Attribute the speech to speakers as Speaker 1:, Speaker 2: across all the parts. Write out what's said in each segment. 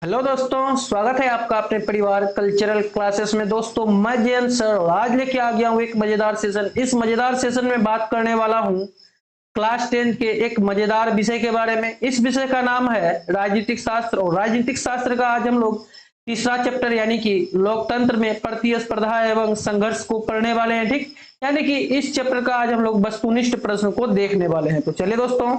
Speaker 1: Hello दोस्तों, स्वागत है आपका अपने परिवार कल्चरल क्लासेस में। दोस्तों मैं जयंत सर आज लेके आ गया हूँ एक मजेदार सेशन। इस मजेदार सेशन में बात करने वाला हूँ क्लास 10 के एक मजेदार विषय के बारे में। इस विषय का नाम है राजनीतिक शास्त्र, और राजनीतिक शास्त्र का आज हम लोग तीसरा चैप्टर यानी कि लोकतंत्र में प्रतिस्पर्धा एवं संघर्ष को पढ़ने वाले हैं। ठीक, यानी कि इस चैप्टर का आज हम लोग वस्तुनिष्ठ प्रश्न को देखने वाले हैं। तो चलिए दोस्तों,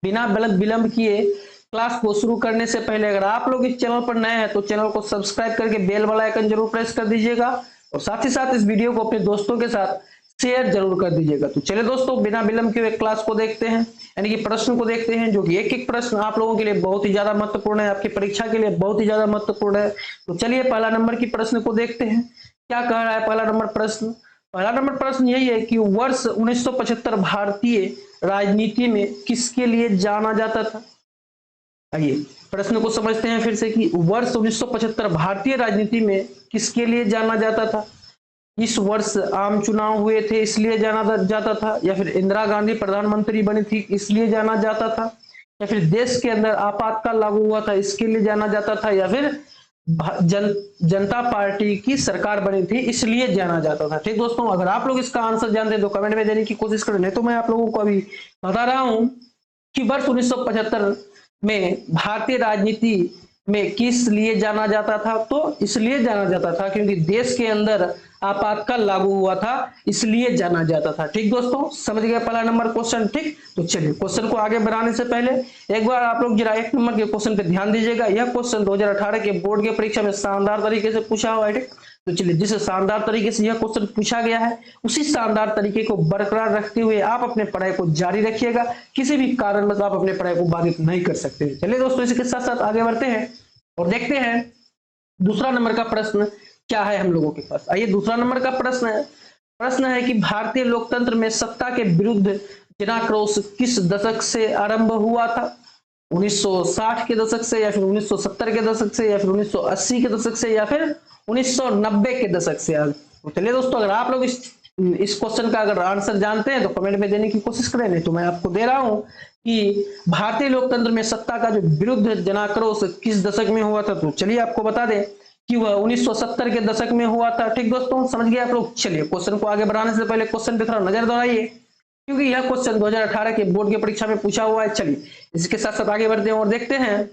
Speaker 1: बिना विलंब किए क्लास को शुरू करने से पहले अगर आप लोग इस चैनल पर नए हैं तो चैनल को सब्सक्राइब करके बेल वाला आइकन जरूर प्रेस कर दीजिएगा, और साथ ही साथ इस वीडियो को अपने दोस्तों के साथ शेयर जरूर कर दीजिएगा। तो चलिए दोस्तों, बिना विलंब किए क्लास को देखते हैं, यानी कि प्रश्न को देखते हैं, जो कि एक एक प्रश्न आप लोगों के लिए बहुत ही ज्यादा महत्वपूर्ण है, आपकी परीक्षा के लिए बहुत ही ज्यादा महत्वपूर्ण है। तो चलिए पहला नंबर की प्रश्न को देखते हैं। क्या कह रहा है पहला नंबर प्रश्न? पहला नंबर प्रश्न यही है कि वर्ष 1975 भारतीय राजनीति में किसके लिए जाना जाता था? आइए प्रश्न को समझते हैं फिर से कि वर्ष 1975 भारतीय राजनीति में किसके लिए जाना जाता था? इस वर्ष आम चुनाव हुए थे इसलिए जाना जाता था, या फिर इंदिरा गांधी प्रधानमंत्री बनी थी इसलिए जाना जाता था, या फिर देश के अंदर आपातकाल लागू हुआ था इसके लिए जाना जाता था, या फिर जनता पार्टी की सरकार बनी थी इसलिए जाना जाता था। ठीक दोस्तों, अगर आप लोग इसका आंसर जानते हैं तो कमेंट में देने की कोशिश करें, नहीं तो मैं आप लोगों को अभी बता रहा हूं कि वर्ष 1975 में भारतीय राजनीति में किस लिए जाना जाता था। तो इसलिए जाना जाता था क्योंकि देश के अंदर आपातकाल लागू हुआ था, इसलिए जाना जाता था। ठीक दोस्तों, समझ गए पहला नंबर क्वेश्चन? ठीक, तो चलिए क्वेश्चन को आगे बढ़ाने से पहले एक बार आप लोग जरा एक नंबर के क्वेश्चन पे ध्यान दीजिएगा। यह क्वेश्चन 2018 के बोर्ड की परीक्षा में शानदार तरीके से पूछा हुआ है। ठीक, तो चलिए जिस शानदार तरीके से यह क्वेश्चन पूछा गया है उसी शानदार तरीके को बरकरार रखते हुए आप अपने पढ़ाई को जारी रखिएगा। किसी भी कारणवश आप अपने पढ़ाई को बाधित नहीं कर सकते। चलिए दोस्तों, इसके साथ साथ आगे बढ़ते हैं और देखते हैं दूसरा नंबर का प्रश्न क्या है हम लोगों के पास। आइए दूसरा नंबर का प्रश्न है कि भारतीय लोकतंत्र में सत्ता के विरुद्ध जनाक्रोश किस दशक से आरंभ हुआ था? 1960 के दशक से, या फिर 1970 के दशक से, या फिर 1980 के दशक से, या फिर 1990 के दशक से? तो चलिए दोस्तों, अगर आप लोग इस क्वेश्चन का अगर आंसर जानते हैं तो कमेंट में देने की कोशिश करें, नहीं तो मैं आपको दे रहा हूं कि भारतीय लोकतंत्र में सत्ता का जो विरुद्ध जनाक्रोश किस दशक में हुआ था। तो चलिए आपको बता दें कि वह 1970 के दशक में हुआ था। ठीक दोस्तों, समझ गए आप लोग? चलिए क्वेश्चन को आगे बढ़ाने से पहले क्वेश्चन पे थोड़ा नजर दौड़ाइए, क्योंकि यह क्वेश्चन 2018 के बोर्ड की परीक्षा में पूछा हुआ है। चलिए इसके साथ साथ आगे बढ़ते हैं और देखते हैं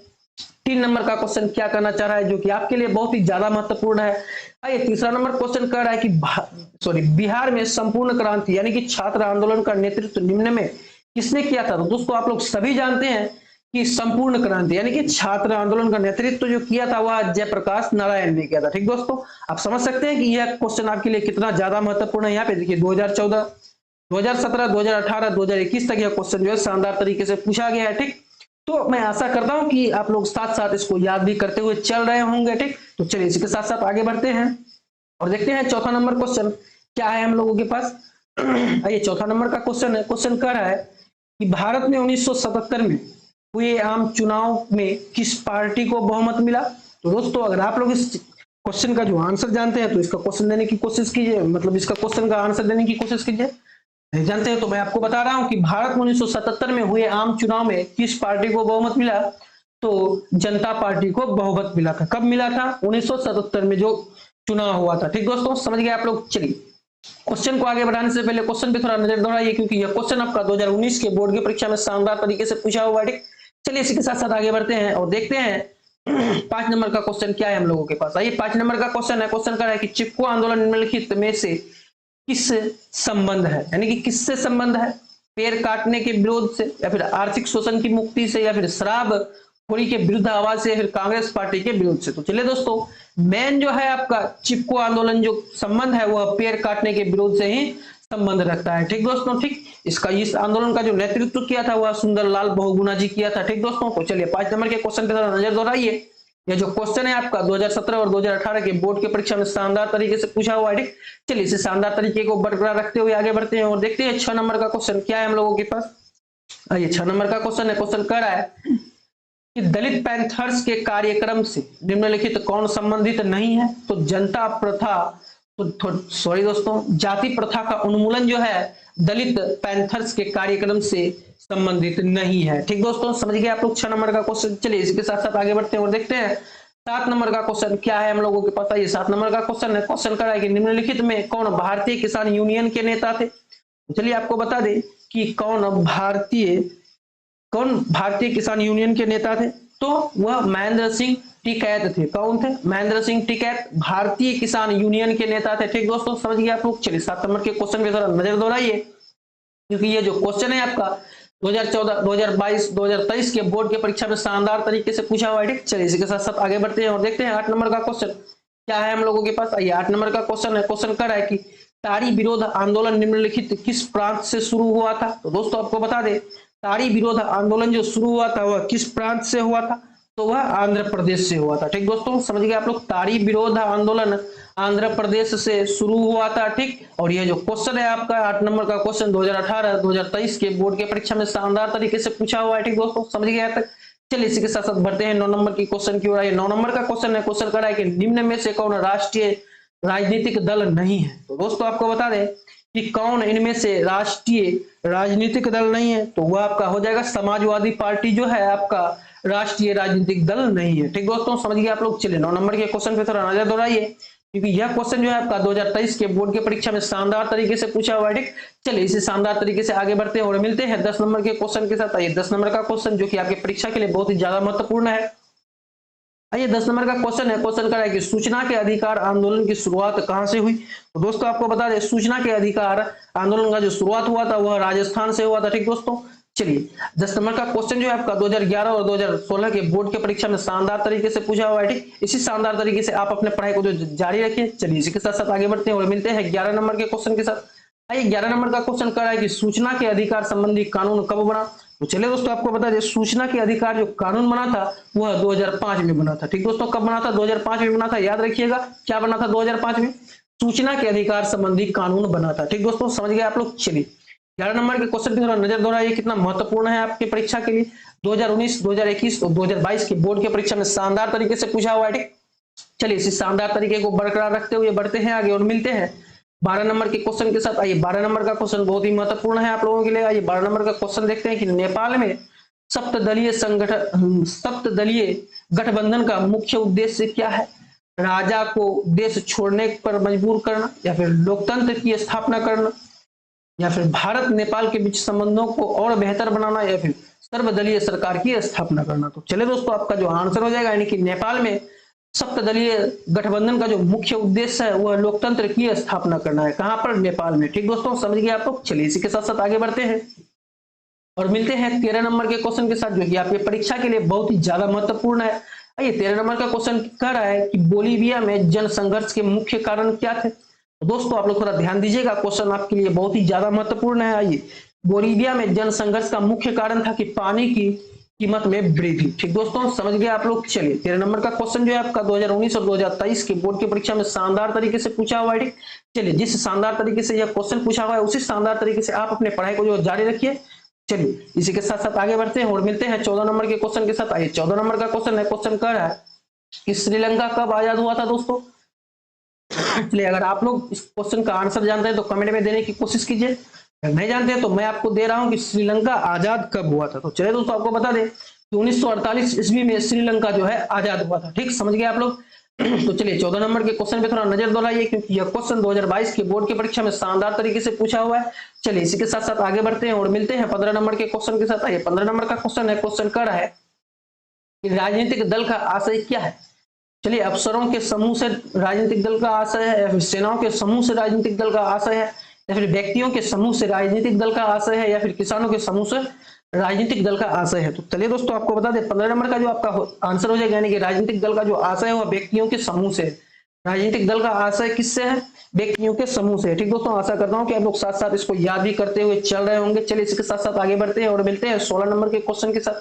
Speaker 1: 3 नंबर का क्वेश्चन क्या करना चाह रहा है, जो कि आपके लिए बहुत ही ज्यादा महत्वपूर्ण है। आइए तीसरा नंबर क्वेश्चन कह रहा है कि बिहार में संपूर्ण क्रांति यानी कि छात्र आंदोलन का नेतृत्व निम्न में किसने किया था? तो दोस्तों आप लोग सभी जानते हैं कि संपूर्ण क्रांति यानी कि छात्र आंदोलन का नेतृत्व जो किया था वह जयप्रकाश नारायण ने किया था। ठीक दोस्तों, आप समझ सकते हैं कि यह क्वेश्चन आपके लिए कितना ज्यादा महत्वपूर्ण है। यहाँ पे देखिए 2014, 2017, 2018, 2021 तक यह क्वेश्चन जो है शानदार तरीके से पूछा गया है। ठीक, तो मैं आशा करता हूं कि आप लोग साथ साथ इसको याद भी करते हुए चल रहे होंगे। ठीक, तो चलिए इसके साथ साथ आगे बढ़ते हैं और देखते हैं चौथा नंबर क्वेश्चन क्या है हम लोगों के पास। आइए चौथा नंबर का क्वेश्चन है। क्वेश्चन कह रहा है कि भारत में 1977 में हुए आम चुनाव में किस पार्टी को बहुमत मिला? तो दोस्तों अगर आप लोग इस क्वेश्चन का जो आंसर जानते हैं तो इसका क्वेश्चन देने की कोशिश कीजिए, मतलब इसका क्वेश्चन का आंसर देने की कोशिश कीजिए। नहीं जानते हैं तो मैं आपको बता रहा हूं कि भारत में 1977 में हुए आम चुनाव में किस पार्टी को बहुमत मिला? तो जनता पार्टी को बहुमत मिला था। कब मिला था? 1977 में जो चुनाव हुआ था। ठीक दोस्तों, समझ गए आप लोग? चलिए क्वेश्चन को आगे बढ़ाने से पहले क्वेश्चन पे थोड़ा नजर दौड़ाइए, क्योंकि यह क्वेश्चन आपका 2019 के बोर्ड की परीक्षा में शानदार तरीके से पूछा हुआ है। ठीक, चलिए इसी के साथ साथ आगे बढ़ते हैं और देखते हैं 5 नंबर का क्वेश्चन क्या है हम लोगों के पास। आइए 5 नंबर का क्वेश्चन है। क्वेश्चन कर रहा है कि चिपको आंदोलन निम्नलिखित में से किस संबंध है, यानी कि किससे संबंध है? पेड़ काटने के विरोध से, या फिर आर्थिक शोषण की मुक्ति से, या फिर शराब खोरी के विरुद्ध आवाज से, या फिर कांग्रेस पार्टी के विरोध से? तो चलिए दोस्तों, मेन जो है आपका चिपको आंदोलन जो संबंध है वह पेड़ काटने के विरोध से ही संबंध रखता है। ठीक दोस्तों, ठीक, इस आंदोलन का जो नेतृत्व किया था वह सुंदरलाल बहुगुणा जी किया था। ठीक दोस्तों, तो चलिए 5 नंबर के क्वेश्चन पे थोड़ा नजर दौड़ाइए। यह जो क्वेश्चन है आपका 2017 और 2018 के बोर्ड की परीक्षा में शानदार तरीके से पूछा हुआ है। ठीक, चलिए इसे शानदार तरीके को बरकरार रखते हुए आगे बढ़ते हैं और देखते हैं 6 नंबर का क्वेश्चन क्या है हम लोगों के पास। आइए 6 नंबर का क्वेश्चन है। क्वेश्चन कह रहा है कि दलित पैंथर्स के कार्यक्रम से निम्नलिखित कौन संबंधित नहीं है? तो जनता प्रथा, तो सॉरी दोस्तों, जाति प्रथा का उन्मूलन जो है दलित पैंथर्स के कार्यक्रम से संबंधित नहीं है। ठीक दोस्तों, समझ गए आप लोग 6 नंबर का क्वेश्चन। चलिए इसके साथ साथ आगे बढ़ते हैं और देखते हैं 7 नंबर का क्वेश्चन क्या है हम लोगों के पास। ये 7 नंबर का क्वेश्चन है। क्वेश्चन करा है कि निम्नलिखित में कौन भारतीय किसान यूनियन के नेता थे। चलिए आपको बता दें कि कौन भारतीय किसान यूनियन के नेता थे, तो वह महेंद्र सिंह टिकैत थे। कौन थे? महेंद्र सिंह टिकैत भारतीय किसान यूनियन के नेता थे। ठीक दोस्तों, समझ गए आप लोग। चलिए 7 नंबर के क्वेश्चन पे थोड़ा नजर दौड़ाइए, क्योंकि ये जो क्वेश्चन है आपका 2014, 2022, 2023 के बोर्ड के परीक्षा में शानदार तरीके से पूछा हुआ है। ठीक, चलिए इसके साथ साथ आगे बढ़ते हैं और देखते हैं 8 नंबर का क्वेश्चन क्या है हम लोगों के पास। आइए 8 नंबर का क्वेश्चन है। क्वेश्चन कर रहा है कि ताड़ी विरोध आंदोलन निम्नलिखित किस प्रांत से शुरू हुआ था। तो दोस्तों आपको बता दें, ताड़ी विरोध आंदोलन जो शुरू हुआ था वह किस प्रांत से हुआ था, तो वह आंध्र प्रदेश से हुआ था। ठीक दोस्तों, समझ गए आप लोग। ताड़ी विरोध आंदोलन आंध्र प्रदेश से शुरू हुआ था। ठीक, और यह जो क्वेश्चन है आपका 8 नंबर का क्वेश्चन 2018, 2023 के बोर्ड के परीक्षा में शानदार तरीके से पूछा हुआ है। ठीक दोस्तों, समझ गए यहाँ तक। चलिए इसी के साथ साथ बढ़ते हैं 9 नंबर की क्वेश्चन की ओर। 9 नंबर का क्वेश्चन है। क्वेश्चन कर रहा है कि निम्न में से कौन राष्ट्रीय राजनीतिक दल नहीं है। तो दोस्तों आपको बता दें कि कौन इनमें से राष्ट्रीय राजनीतिक दल नहीं है, तो वह आपका हो जाएगा समाजवादी पार्टी जो है आपका राष्ट्रीय राजनीतिक दल नहीं है। ठीक दोस्तों, समझ गए आप लोग। चलिए 9 नंबर के क्वेश्चन पे थोड़ा नजर दौड़ाइए, क्योंकि यह क्वेश्चन जो है आपका 2023 के बोर्ड के परीक्षा में शानदार तरीके से पूछा हुआ है। ठीक, चलिए इसे शानदार तरीके से आगे बढ़ते हैं और मिलते हैं 10 नंबर के क्वेश्चन के साथ। आइए 10 नंबर का क्वेश्चन जो कि आपके परीक्षा के लिए बहुत ही ज्यादा महत्वपूर्ण है। आइए 10 नंबर का क्वेश्चन है। क्वेश्चन करा है कि सूचना के अधिकार आंदोलन की शुरुआत कहां से हुई। तो दोस्तों आपको बता दें, सूचना के अधिकार आंदोलन का जो शुरुआत हुआ था वह राजस्थान से हुआ था। ठीक दोस्तों, चलिए 10 नंबर का क्वेश्चन जो है आपका 2011 और 2016 के बोर्ड के परीक्षा में शानदार तरीके से पूछा हुआ है। ठीक, इसी शानदार तरीके से आप अपने पढ़ाई को जो जारी रखिए। चलिए इसी के साथ साथ आगे बढ़ते हैं और मिलते हैं 11 नंबर के क्वेश्चन के साथ। आइए 11 नंबर का क्वेश्चन कर रहा है कि सूचना के अधिकार संबंधी कानून कब बना। तो चलिए दोस्तों आपको बता दें, सूचना के अधिकार जो कानून बना था वह 2005 में बना था। ठीक दोस्तों, कब बना था? 2005 में बना था। याद रखिएगा क्या बना था 2005 में? सूचना के अधिकार संबंधी कानून बना था। ठीक दोस्तों, समझ गए आप लोग। चलिए 11 नंबर के क्वेश्चन पे थोड़ा नजर दौड़ाइए, कितना महत्वपूर्ण है आपकी परीक्षा के लिए। 2019, 2021 और 2022 के बोर्ड के परीक्षा में शानदार तरीके से पूछा हुआ है। ठीक, चलिए इसी शानदार तरीके को बरकरार रखते हुए बढ़ते हैं आगे और मिलते हैं 12 नंबर के क्वेश्चन के साथ। आइए 12 नंबर का क्वेश्चन बहुत ही महत्वपूर्ण है आप लोगों के लिए। आइए 12 नंबर का क्वेश्चन देखते हैं कि नेपाल में सप्तदलीय गठबंधन का मुख्य उद्देश्य क्या है। राजा को देश छोड़ने पर मजबूर करना, या फिर लोकतंत्र की स्थापना करना, या फिर भारत नेपाल के बीच संबंधों को और बेहतर बनाना, या फिर सर्वदलीय सरकार की स्थापना करना। तो चले दोस्तों आपका जो आंसर हो जाएगा, यानी कि नेपाल में सप्तदलीय गठबंधन का जो मुख्य उद्देश्य है वह लोकतंत्र की स्थापना करना है। कहां पर? नेपाल में। ठीक दोस्तों, समझ गए आप लोग। चलिए इसी के साथ साथ आगे बढ़ते हैं और मिलते हैं 13 नंबर के क्वेश्चन के साथ, जो कि आपके परीक्षा के लिए बहुत ही ज्यादा महत्वपूर्ण है। आइए 13 नंबर का क्वेश्चन कह रहा है कि बोलीविया में जन संघर्ष के मुख्य कारण क्या थे। तो दोस्तों आप लोग थोड़ा ध्यान दीजिएगा, क्वेश्चन आपके लिए बहुत ही ज्यादा महत्वपूर्ण है। आइए, बोलीविया में जन संघर्ष का मुख्य कारण था कि पानी की कीमत में वृद्धि। ठीक दोस्तों, समझ गए आप लोग। चलिए 13 नंबर का क्वेश्चन जो है आपका 2019 और 2023 के बोर्ड की परीक्षा में शानदार तरीके से पूछा हुआ है। ठीक, चलिए जिस शानदार तरीके से यह क्वेश्चन पूछा हुआ है उसी शानदार तरीके से आप अपने पढ़ाई को जो जारी रखिए। चलिए इसी के साथ साथ आगे बढ़ते हैं और मिलते हैं 14 नंबर के क्वेश्चन के साथ। आइए 14 नंबर का क्वेश्चन है। क्वेश्चन कह रहा है कि श्रीलंका कब आजाद हुआ था। दोस्तों चलिए अगर आप लोग इस क्वेश्चन का आंसर जानते हैं तो कमेंट में देने की कोशिश कीजिए, अगर नहीं जानते हैं तो मैं आपको दे रहा हूं कि श्रीलंका आजाद कब हुआ था। तो चलिए दोस्तों आपको बता दें कि 1948 ईस्वी में श्रीलंका जो है आजाद हुआ था। ठीक, समझ गए आप लोग। तो चलिए 14 नंबर के क्वेश्चन पे थोड़ा नजर दौड़ाइए, क्योंकि यह क्वेश्चन 2022 के बोर्ड की परीक्षा में शानदार तरीके से पूछा हुआ है। चलिए इसी के साथ साथ आगे बढ़ते हैं और मिलते हैं 15 नंबर के क्वेश्चन के साथ। आइए 15 नंबर का क्वेश्चन है। क्वेश्चन कर रहा है कि राजनीतिक दल का आशय क्या है। चलिए अफसरों के समूह से राजनीतिक दल का आशय है, या फिर सेनाओं के समूह से राजनीतिक दल का आशय है, या फिर व्यक्तियों के समूह से राजनीतिक दल का आशय है, या फिर किसानों के समूह से राजनीतिक दल का आशय है। तो चलिए दोस्तों आपको बता दें 15 नंबर का जो आपका आंसर हो जाएगा, यानी कि राजनीतिक दल का जो आशय है वह व्यक्तियों के समूह से। राजनीतिक दल का आशय किससे है? व्यक्तियों के समूह से। ठीक दोस्तों, आशा करता हूं कि आप लोग साथ साथ इसको याद भी करते हुए चल रहे होंगे। चलिए इसके साथ साथ आगे बढ़ते हैं और मिलते हैं 16 नंबर के क्वेश्चन के साथ।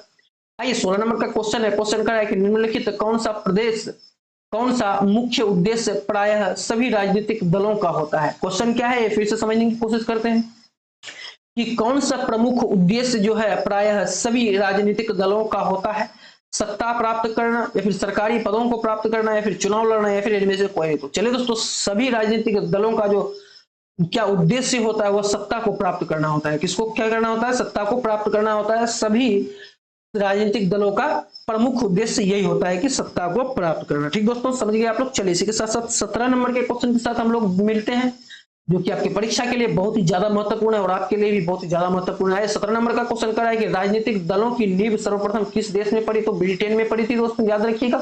Speaker 1: आइए 16 नंबर का क्वेश्चन है। क्वेश्चन का है कि निम्नलिखित कौन सा मुख्य उद्देश्य प्रायः सभी राजनीतिक दलों का होता है। क्वेश्चन क्या है ये फिर से समझने की कोशिश करते हैं कि कौन सा प्रमुख उद्देश्य जो है प्रायः सभी राजनीतिक दलों का होता है। सत्ता प्राप्त करना, या फिर सरकारी पदों को प्राप्त करना, या फिर चुनाव लड़ना, या फिर इनमें से कोई। तो चलिए दोस्तों सभी राजनीतिक दलों का जो क्या उद्देश्य होता है, वह सत्ता को प्राप्त करना होता है। किसको क्या करना होता है, सत्ता को प्राप्त करना होता है। सभी राजनीतिक दलों का प्रमुख उद्देश्य यही होता है कि सत्ता को प्राप्त करना। ठीक दोस्तों, समझ गए आप लोग। चलिए इसी के साथ साथ 17 नंबर के क्वेश्चन के साथ हम लोग मिलते हैं, जो कि आपकी परीक्षा के लिए बहुत ही ज्यादा महत्वपूर्ण है और आपके लिए भी बहुत ही ज्यादा महत्वपूर्ण है। 17 नंबर का क्वेश्चन कर रहा है कि राजनीतिक दलों की नींव सर्वप्रथम किस देश में पड़ी, तो ब्रिटेन में पड़ी थी दोस्तों, याद रखिएगा।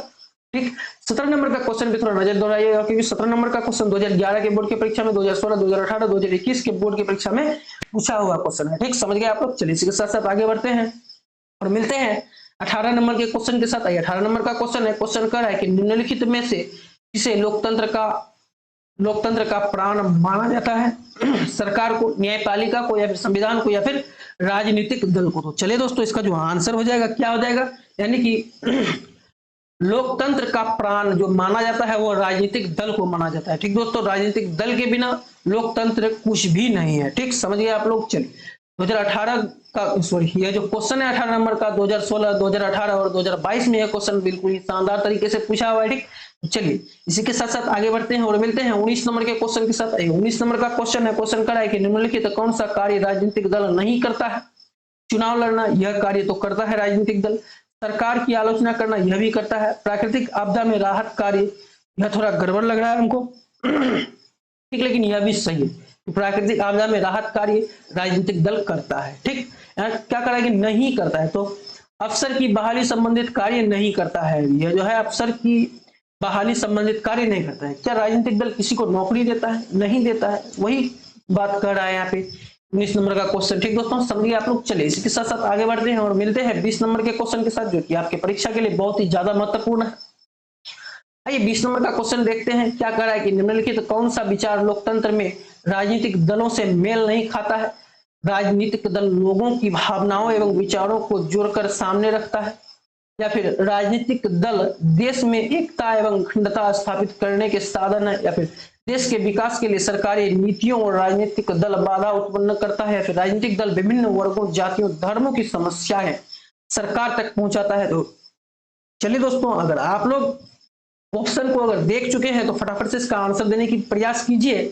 Speaker 1: ठीक, 17 नंबर का क्वेश्चन भी थोड़ा नजर दोहराइएगा, क्योंकि 17 नंबर का क्वेश्चन 2011 के बोर्ड की परीक्षा में, 2016, 2018, 2021 के बोर्ड की परीक्षा में पूछा हुआ क्वेश्चन है। ठीक, समझ गए आप लोग। चलिए इसी के साथ साथ आगे बढ़ते हैं और मिलते हैं 18 नंबर के क्वेश्चन के साथ। आइए 18 नंबर का क्वेश्चन है, क्वेश्चन कर रहा है कि निम्नलिखित में से किसे लोकतंत्र का प्राण माना जाता है, सरकार को, न्यायपालिका को, या फिर संविधान को, या फिर राजनीतिक दल को। तो चलिए दोस्तों, इसका जो आंसर हो जाएगा क्या हो जाएगा, यानी कि लोकतंत्र का प्राण जो माना जाता है वो राजनीतिक दल को माना जाता है। ठीक दोस्तों, राजनीतिक दल के बिना लोकतंत्र कुछ भी नहीं है। ठीक, समझ गए आप लोग। चलिए 2018 का, सॉरी, ये जो क्वेश्चन है 18 नंबर का 2016, 2018 और 2022 में यह क्वेश्चन बिल्कुल ही शानदार तरीके से पूछा हुआ है। ठीक, चलिए इसी के साथ साथ आगे बढ़ते हैं और मिलते हैं 19 नंबर के क्वेश्चन के साथ। 19 नंबर का क्वेश्चन है, क्वेश्चन करा है कि निम्नलिखित कौन सा कार्य राजनीतिक दल नहीं करता है। चुनाव लड़ना, यह कार्य तो करता है राजनीतिक दल। सरकार की आलोचना करना, यह भी करता है। प्राकृतिक आपदा में राहत कार्य, यह थोड़ा गड़बड़ लग रहा है हमको ठीक, लेकिन यह भी सही है कि प्राकृतिक आपदा में राहत कार्य राजनीतिक दल करता है। ठीक, क्या करा है कि नहीं करता है, तो अफसर की बहाली संबंधित कार्य नहीं करता है। यह जो है अफसर की बहाली संबंधित कार्य नहीं करता है। क्या राजनीतिक दल किसी को नौकरी देता है, नहीं देता है, वही बात कर रहा है यहाँ पे 19 नंबर का क्वेश्चन। ठीक दोस्तों, समझिए आप लोग। चलिए इसके साथ साथ आगे बढ़ते हैं और मिलते हैं 20 नंबर के क्वेश्चन के साथ, जो कि आपके परीक्षा के लिए बहुत ही ज्यादा महत्वपूर्ण है। आइए 20 नंबर का क्वेश्चन देखते हैं, क्या कह रहा है कि निम्नलिखित कौन सा विचार लोकतंत्र में राजनीतिक दलों से मेल नहीं खाता है। राजनीतिक दल लोगों की भावनाओं एवं विचारों को जोड़कर सामने रखता है, या फिर राजनीतिक दल देश में एकता एवं अखंडता स्थापित करने के साधन है, या फिर देश के विकास के लिए सरकारी नीतियों और राजनीतिक दल बाधा उत्पन्न करता है, या फिर राजनीतिक दल विभिन्न वर्गों, जातियों, धर्मों की समस्याएं सरकार तक पहुंचाता है। तो चलिए दोस्तों, अगर आप लोग ऑप्शन को अगर देख चुके हैं तो फटाफट से इसका आंसर देने की प्रयास कीजिए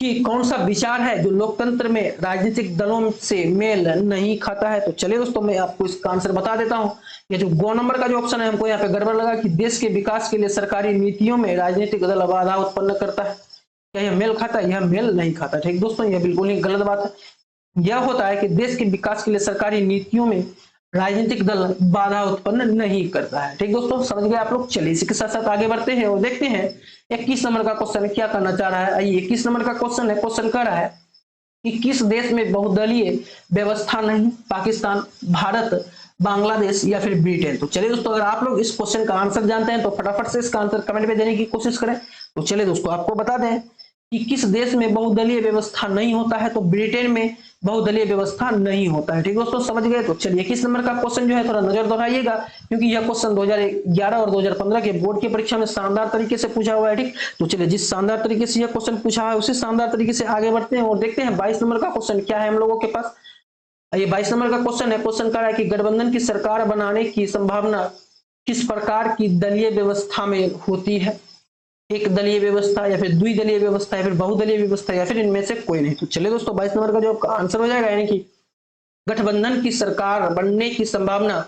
Speaker 1: कि कौन सा विचार है जो लोकतंत्र में राजनीतिक दलों से मेल नहीं खाता है। तो चलिए दोस्तों, मैं आपको इसका आंसर बता देता हूं। ये जो गो नंबर का जो ऑप्शन है, हमको यहाँ पे गड़बड़ लगा कि देश के विकास के लिए सरकारी नीतियों में राजनीतिक दल बाधा उत्पन्न करता है। क्या यह मेल खाता है? यह मेल नहीं खाता। ठीक दोस्तों, यह बिल्कुल ही गलत बात है। यह होता है कि देश के विकास के लिए सरकारी नीतियों में राजनीतिक दल बाधा उत्पन्न नहीं करता है। ठीक दोस्तों, समझ गए आप लोग। चलिए इसी के साथ साथ आगे बढ़ते हैं और देखते हैं 21 नंबर का क्वेश्चन क्या करना चाह रहा है। आइए 21 नंबर का क्वेश्चन है, क्वेश्चन कर रहा है कि किस देश में बहुदलीय व्यवस्था नहीं, पाकिस्तान, भारत, बांग्लादेश या फिर ब्रिटेन। तो चलिए दोस्तों, अगर आप लोग इस क्वेश्चन का आंसर जानते हैं तो फटाफट से इसका आंसर कमेंट में देने की कोशिश करें। तो चलिए दोस्तों, आपको बता दें कि किस देश में बहुदलीय व्यवस्था नहीं होता है, तो ब्रिटेन में बहुदलीय व्यवस्था नहीं होता है। ठीक दोस्तों, समझ गए। तो चलिए 21 नंबर का क्वेश्चन जो है थोड़ा नजर दोहराइएगा, क्योंकि यह क्वेश्चन 2011 और 2015 के बोर्ड की परीक्षा में शानदार तरीके से पूछा हुआ है। ठीक, तो चलिए जिस शानदार तरीके से यह क्वेश्चन पूछा है उसी शानदार तरीके से आगे बढ़ते हैं और देखते हैं 22 नंबर का क्वेश्चन क्या है हम लोगों के पास। ये 22 नंबर का क्वेश्चन है, क्वेश्चन कह रहा है कि गठबंधन की सरकार बनाने की संभावना किस प्रकार की दलीय व्यवस्था में होती है। एक दलीय व्यवस्था, या फिर द्विदलीय व्यवस्था, या फिर बहुदलीय व्यवस्था, या फिर इनमें से कोई नहीं। तो चलिए दोस्तों, 22 नंबर का जो आपका आंसर हो जाएगा, यानी कि गठबंधन की सरकार बनने की संभावना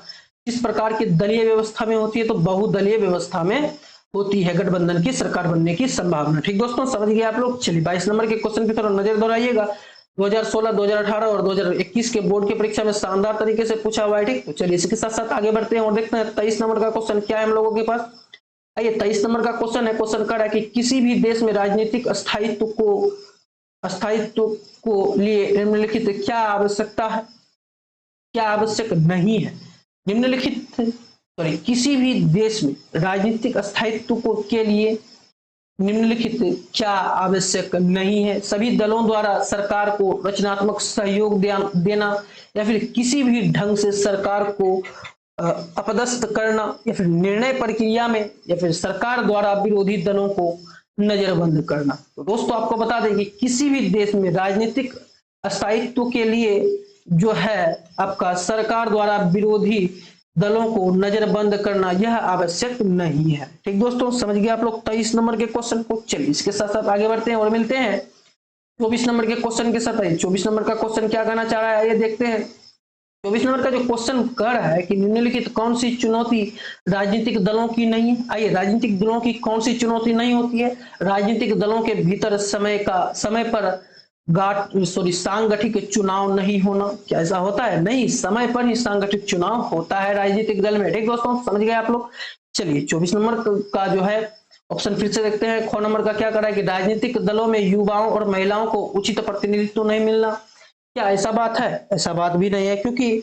Speaker 1: किस प्रकार की दलीय व्यवस्था में होती है, तो बहुदलीय व्यवस्था में होती है गठबंधन की सरकार बनने की संभावना। ठीक दोस्तों, समझ गए आप लोग। चलिए 22 नंबर के क्वेश्चन की तरफ नजर दोहराइएगा, 2016, 2018 और 2021 के बोर्ड की परीक्षा में शानदार तरीके से पूछा हुआ है। ठीक, तो चलिए इसके साथ साथ आगे बढ़ते हैं और देखते हैं 23 नंबर का क्वेश्चन क्या है हम लोगों के पास। आइए 23 नंबर का क्वेश्चन है, क्वेश्चन कर रहा है कि किसी भी देश में राजनीतिक स्थायित्व को लिए निम्नलिखित क्या आवश्यकता है, क्या आवश्यक नहीं है। किसी भी देश में राजनीतिक स्थायित्व के लिए निम्नलिखित क्या आवश्यक नहीं है। सभी दलों द्वारा सरकार को रचनात्मक सहयोग देना, या फिर किसी भी ढंग से सरकार को अपदस्थ करना, या फिर निर्णय प्रक्रिया में, या फिर सरकार द्वारा विरोधी दलों को नजरबंद करना। तो दोस्तों, आपको बता दें कि किसी भी देश में राजनीतिक स्थायित्व के लिए जो है आपका सरकार द्वारा विरोधी दलों को नजरबंद करना यह आवश्यक नहीं है। ठीक दोस्तों, समझ गए आप लोग 23 नंबर के क्वेश्चन को। चलिए इसके साथ साथ आगे बढ़ते हैं और मिलते हैं 24 नंबर के क्वेश्चन के साथ आइए 24 नंबर का क्वेश्चन क्या कहना चाह रहा है ये देखते हैं। 24 नंबर का जो क्वेश्चन कह रहा है कि निम्नलिखित कौन सी चुनौती राजनीतिक दलों की नहीं है। आइए, राजनीतिक दलों की कौन सी चुनौती नहीं होती है। राजनीतिक दलों के भीतर समय पर सांगठिक चुनाव नहीं होना। क्या ऐसा होता है? नहीं, समय पर ही सांगठिक चुनाव होता है राजनीतिक दल में। ठीक दोस्तों, समझ गए आप लोग। चलिए 24 नंबर का जो है ऑप्शन फिर से देखते हैं। ख नंबर का क्या कर रहा है कि राजनीतिक दलों में युवाओं और महिलाओं को उचित प्रतिनिधित्व नहीं मिलना। क्या ऐसा बात है? ऐसा बात भी नहीं है, क्योंकि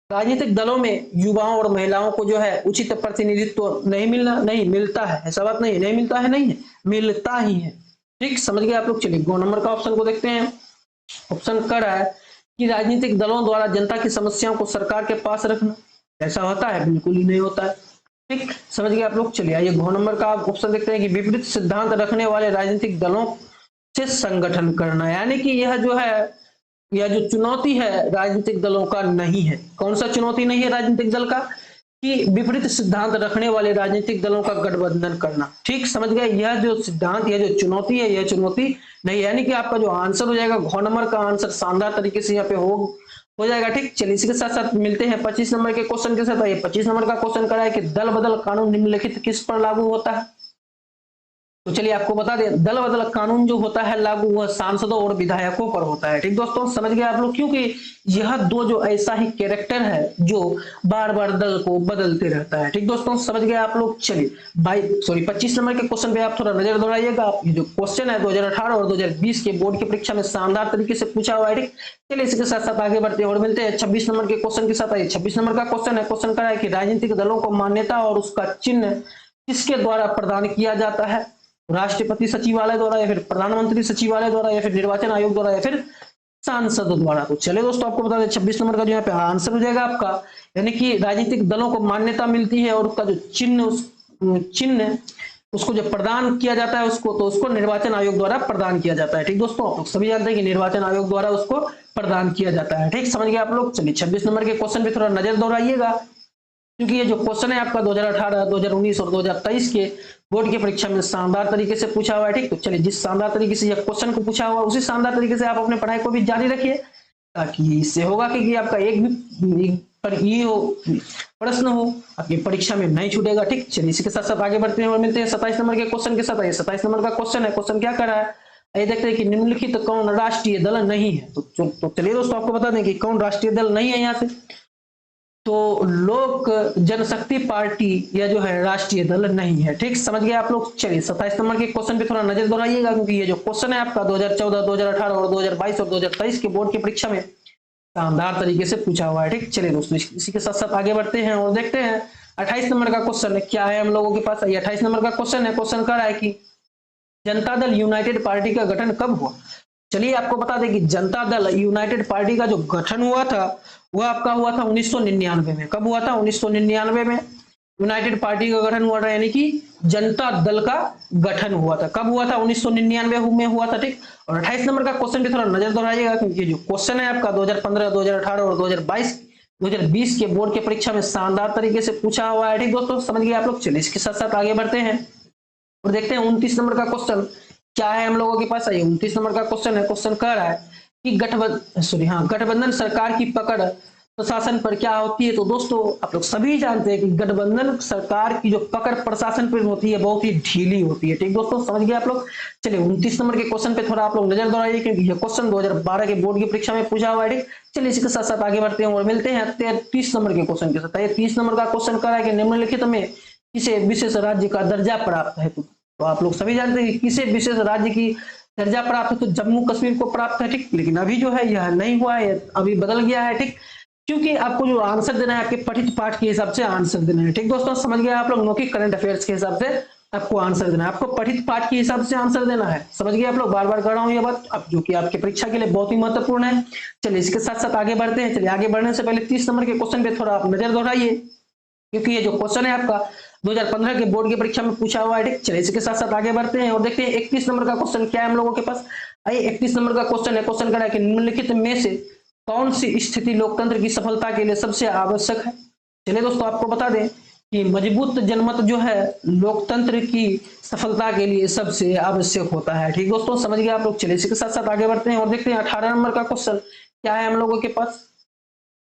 Speaker 1: राजनीतिक दलों में युवाओं और महिलाओं को जो है उचित प्रतिनिधित्व नहीं मिलता है। ऐसा बात नहीं मिलता है, नहीं है, मिलता ही है। ठीक, समझ गए आप लोग। चलिए गो नंबर का ऑप्शन को देखते हैं। ऑप्शन कर रहा है कि राजनीतिक दलों द्वारा जनता की समस्याओं को सरकार के पास रखना। ऐसा होता है? बिल्कुल ही नहीं होता है। ठीक, समझ गए आप लोग। चलिए आइए घ नंबर का ऑप्शन देखते हैं कि विपरीत सिद्धांत रखने वाले राजनीतिक दलों से संगठन करना। यानी कि यह जो चुनौती है राजनीतिक दलों का नहीं है। कौन सा चुनौती नहीं है राजनीतिक दल का? कि विपरीत सिद्धांत रखने वाले राजनीतिक दलों का गठबंधन करना। ठीक, समझ गए। यह जो सिद्धांत, यह जो चुनौती है, यह चुनौती नहीं। यानी कि आपका जो आंसर हो जाएगा घ नंबर का आंसर शानदार तरीके से यहाँ पे हो जाएगा। ठीक, चलिए इसी के साथ साथ मिलते हैं 25 नंबर के क्वेश्चन के साथ। आइए 25 नंबर का क्वेश्चन करा है कि दल बदल कानून निम्नलिखित किस पर लागू होता है। तो चलिए आपको बता दें, दल बदल कानून जो होता है लागू वह सांसदों और विधायकों पर होता है। ठीक दोस्तों, समझ गए आप लोग। क्योंकि यह दो जो ऐसा ही कैरेक्टर है जो बार बार दल को बदलते रहता है। ठीक दोस्तों, समझ गए आप लोग। चलिए 25 नंबर के क्वेश्चन पे आप थोड़ा नजर दौड़ाइएगा। ये जो क्वेश्चन है 2018 और 2020 के बोर्ड की परीक्षा में शानदार तरीके से पूछा हुआ है। ठीक, चलिए इसके साथ साथ आगे बढ़ते हैं और मिलते हैं 26 नंबर के क्वेश्चन के साथ। आइए 26 नंबर का क्वेश्चन है। क्वेश्चन करा है कि राजनीतिक दलों को मान्यता और उसका चिन्ह किसके द्वारा प्रदान किया जाता है। राष्ट्रपति सचिवालय द्वारा, या फिर प्रधानमंत्री सचिवालय द्वारा, या फिर निर्वाचन आयोग द्वारा, या फिर सांसद द्वारा। तो चलिए दोस्तों आपको बता दें 26 नंबर का जो यहाँ पे आंसर हो जाएगा आपका, यानी कि राजनीतिक दलों को मान्यता मिलती है और उसका जो चिन्ह उसको जो प्रदान किया जाता है उसको निर्वाचन आयोग द्वारा प्रदान किया जाता है। ठीक दोस्तों, आप लोग सभी जानते हैं कि निर्वाचन आयोग द्वारा उसको प्रदान किया जाता है। ठीक, समझ गए आप लोग। चलिए 26 नंबर के क्वेश्चन पे थोड़ा नजर दौड़ाइएगा, क्योंकि ये जो क्वेश्चन है आपका 2018, 2019 और 2023 के बोर्ड की परीक्षा में शानदार तरीके से पूछा हुआ है। ठीक, तो चलिए जिस शानदार तरीके से यह क्वेश्चन को पूछा हुआ उसी शानदार तरीके से आप अपने पढ़ाई को भी जारी रखिए, ताकि इससे होगा कि आपका एक भी प्रश्न हो आपकी परीक्षा में नहीं छूटेगा। ठीक, चलिए इसी के साथ साथ आगे बढ़ते हैं और मिलते हैं 27 नंबर के क्वेश्चन के साथ। आइए 27 नंबर का क्वेश्चन है। क्वेश्चन क्या कर रहा है, ये देखते हैं कि निम्नलिखित कौन राष्ट्रीय दल नहीं है। तो चलिए दोस्तों आपको बता दें कि कौन राष्ट्रीय दल नहीं है यहाँ से। तो लोक जनशक्ति पार्टी या जो है राष्ट्रीय दल नहीं है। ठीक, समझ गए आप लोग। चलिए 27 नंबर के क्वेश्चन पे थोड़ा नजर दौड़ाइएगा, क्योंकि ये जो क्वेश्चन है आपका 2014, 2018 और 2022 और 2023 के बोर्ड की परीक्षा में शानदार तरीके से पूछा हुआ है। ठीक, चलिए दोस्तों इसी के साथ साथ आगे बढ़ते हैं और देखते हैं 28 नंबर का क्वेश्चन क्या है हम लोगों के पास। 28 नंबर का क्वेश्चन है। क्वेश्चन कर रहा है कि जनता दल यूनाइटेड पार्टी का गठन कब हुआ। चलिए आपको बता दें कि जनता दल यूनाइटेड पार्टी का जो गठन हुआ था वह आपका हुआ था 1999 में। कब हुआ था? 1999 में यूनाइटेड पार्टी का गठन हुआ था, यानी कि जनता दल का गठन हुआ था। कब हुआ था? 1999 में हुआ था। ठीक, और 28 नंबर का क्वेश्चन पे थोड़ा नजर दौड़ाइएगा, क्योंकि जो क्वेश्चन है आपका 2015, 2018 और 2020 के बोर्ड के परीक्षा में शानदार तरीके से पूछा हुआ है। ठीक दोस्तों, समझ गए आप लोग। चलिए इसके साथ साथ आगे बढ़ते हैं और देखते हैं 29 नंबर का क्वेश्चन क्या है हम लोगों के पास। आइए 29 नंबर का क्वेश्चन है। क्वेश्चन कह रहा है कि गठबंधन सरकार की पकड़ प्रशासन पर क्या होती है। तो दोस्तों आप लोग सभी जानते हैं कि गठबंधन सरकार की जो पकड़ प्रशासन पर होती है बहुत ही ढीली होती है। ठीक दोस्तों, समझ गए आप लोग। चलिए 29 नंबर के क्वेश्चन पे थोड़ा आप लोग नजर दौड़ाइए, क्योंकि यह क्वेश्चन 2012 के बोर्ड की परीक्षा में पूछा हुआ है। ठीक, चलिए इसके साथ साथ आगे बढ़ते हैं और मिलते हैं 30 नंबर के क्वेश्चन के साथ। 30 नंबर का क्वेश्चन कह रहा है कि निम्नलिखित में किसे विशेष राज्य का दर्जा प्राप्त है। तो आप लोग सभी जानते हैं कि किसे विशेष राज्य की दर्जा प्राप्त है, तो जम्मू कश्मीर को प्राप्त है। ठीक, लेकिन अभी जो है यह नहीं हुआ है, अभी बदल गया है। ठीक, क्योंकि आपको जो आंसर देना है आपके पठित पाठ के हिसाब से आंसर देना है। ठीक दोस्तों, समझ गए आप लोग। मौखिक करंट अफेयर्स के हिसाब से आपको आंसर देना है, आपको पठित पाठ के हिसाब से आंसर देना है। समझ गए आप लोग। बार बार कर रहा हूं ये बात, अब जो कि आपके परीक्षा के लिए बहुत ही महत्वपूर्ण है। चलिए इसके साथ साथ आगे बढ़ते हैं। चलिए आगे बढ़ने से पहले 30 नंबर के क्वेश्चन पे थोड़ा आप नजर दौड़ाइए, क्योंकि ये जो क्वेश्चन है आपका 2015 के बोर्ड की परीक्षा में पूछा हुआ है। ठीक, चलिए इसके साथ साथ आगे बढ़ते हैं और देखते हैं 31 नंबर का क्वेश्चन क्या है हम लोगों के पास। आइए 31 नंबर का क्वेश्चन है। क्वेश्चन करा है कि निम्नलिखित में से कौन सी स्थिति लोकतंत्र की सफलता के लिए सबसे आवश्यक है। चलिए दोस्तों आपको बता दें कि मजबूत जनमत जो है लोकतंत्र की सफलता के लिए सबसे आवश्यक होता है। ठीक दोस्तों, समझ गए आप लोग। चलिए इसी के साथ साथ आगे बढ़ते हैं और देखते हैं 18 नंबर का क्वेश्चन क्या है हम लोगों के पास।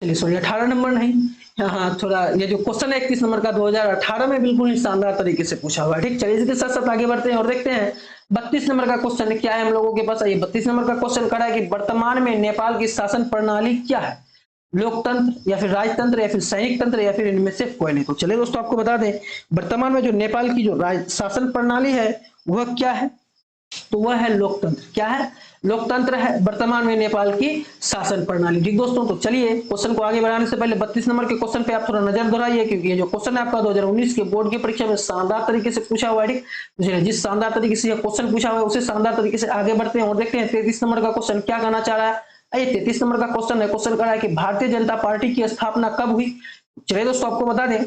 Speaker 1: चलिए सॉरी 18 नंबर नहीं, हाँ थोड़ा ये जो क्वेश्चन है 31 नंबर का 2018 में बिल्कुल ही शानदार तरीके से पूछा हुआ है। ठीक, चलिए इसके साथ साथ आगे बढ़ते हैं और देखते हैं 32 नंबर का क्वेश्चन क्या है हम लोगों के पास। ये 32 नंबर का क्वेश्चन करा है कि वर्तमान में नेपाल की शासन प्रणाली क्या है, लोकतंत्र या फिर राजतंत्र या फिर सैनिक तंत्र या फिर इनमें से कोई नहीं। तो चलिए दोस्तों आपको बता दें वर्तमान में जो नेपाल की जो शासन प्रणाली है वह क्या है, तो वह है लोकतंत्र। क्या है, लोकतंत्र है वर्तमान में नेपाल की शासन प्रणाली। ठीक दोस्तों, तो चलिए क्वेश्चन को आगे बढ़ाने से पहले 32 नंबर के क्वेश्चन पे आप थोड़ा नजर दोहराइए, क्योंकि ये जो क्वेश्चन है आपका 2019 के बोर्ड की परीक्षा में शानदार तरीके से पूछा हुआ है। ठीक, तो जिस शानदार तरीके से क्वेश्चन पूछा हुआ है उसे शानदार तरीके से आगे बढ़ते हैं और देखते हैं 33 नंबर का क्वेश्चन क्या कहना चाह रहा है। आइए 33 नंबर का क्वेश्चन है, क्वेश्चन करा है कि भारतीय जनता पार्टी की स्थापना कब हुई। चलिए दोस्तों आपको बता दें